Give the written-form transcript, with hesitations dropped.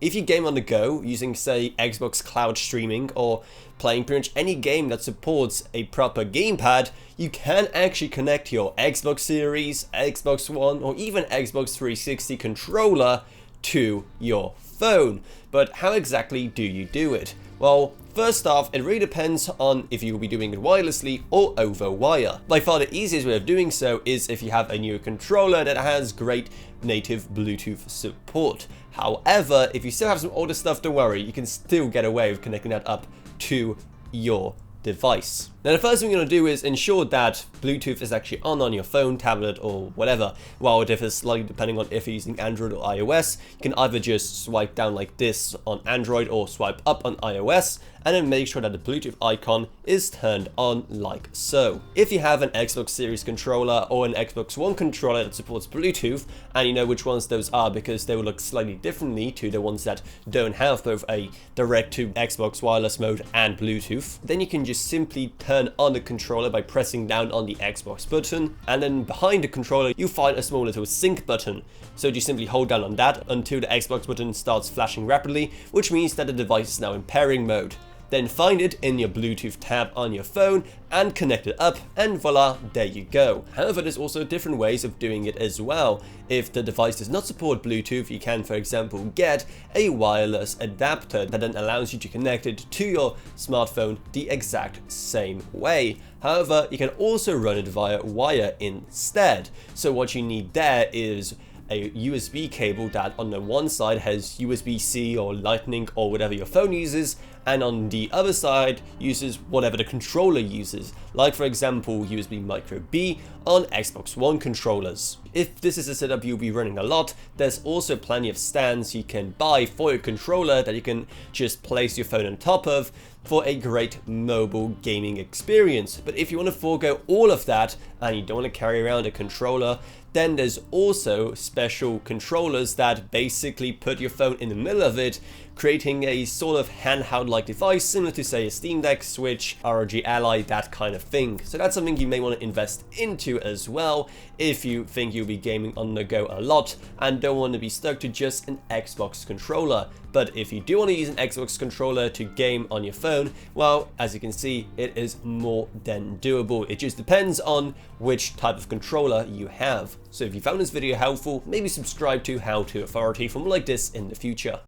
If you game on the go using, say, Xbox Cloud streaming or playing pretty much any game that supports a proper gamepad, you can actually connect your Xbox Series, Xbox One, or even Xbox 360 controller to your phone. But how exactly do you do it? Well, first off, it really depends on if you will be doing it wirelessly or over wire. By far the easiest way of doing so is if you have a new controller that has great native Bluetooth support. However, if you still have some older stuff, don't worry, you can still get away with connecting that up to your device. Now the first thing you're going to do is ensure that Bluetooth is actually on your phone, tablet, or whatever. While it differs slightly depending on if you're using Android or iOS, you can either just swipe down like this on Android or swipe up on iOS, and then make sure that the Bluetooth icon is turned on like so. If you have an Xbox Series controller or an Xbox One controller that supports Bluetooth, and you know which ones those are because they will look slightly differently to the ones that don't have both a direct to Xbox wireless mode and Bluetooth, then you can just simply turn on the controller by pressing down on the Xbox button, and then behind the controller you'll find a small little sync button. So just simply hold down on that until the Xbox button starts flashing rapidly, which means that the device is now in pairing mode. Then find it in your Bluetooth tab on your phone and connect it up, and voila, there you go. However, there's also different ways of doing it as well. If the device does not support Bluetooth, you can, for example, get a wireless adapter that then allows you to connect it to your smartphone the exact same way. However, you can also run it via wire instead. So what you need there is a USB cable that on the one side has USB-C or Lightning or whatever your phone uses, and on the other side uses whatever the controller uses, like for example USB Micro B on Xbox One controllers. If this is a setup you'll be running a lot, there's also plenty of stands you can buy for your controller that you can just place your phone on top of for a great mobile gaming experience. But if you want to forego all of that and you don't want to carry around a controller, then there's also special controllers that basically put your phone in the middle of it, creating a sort of handheld-like device similar to, say, a Steam Deck, Switch, ROG Ally, that kind of thing. So that's something you may want to invest into as well if you think you'll be gaming on the go a lot and don't want to be stuck to just an Xbox controller. But if you do want to use an Xbox controller to game on your phone, well, as you can see, it is more than doable. It just depends on which type of controller you have. So if you found this video helpful, maybe subscribe to How To Authority for more like this in the future.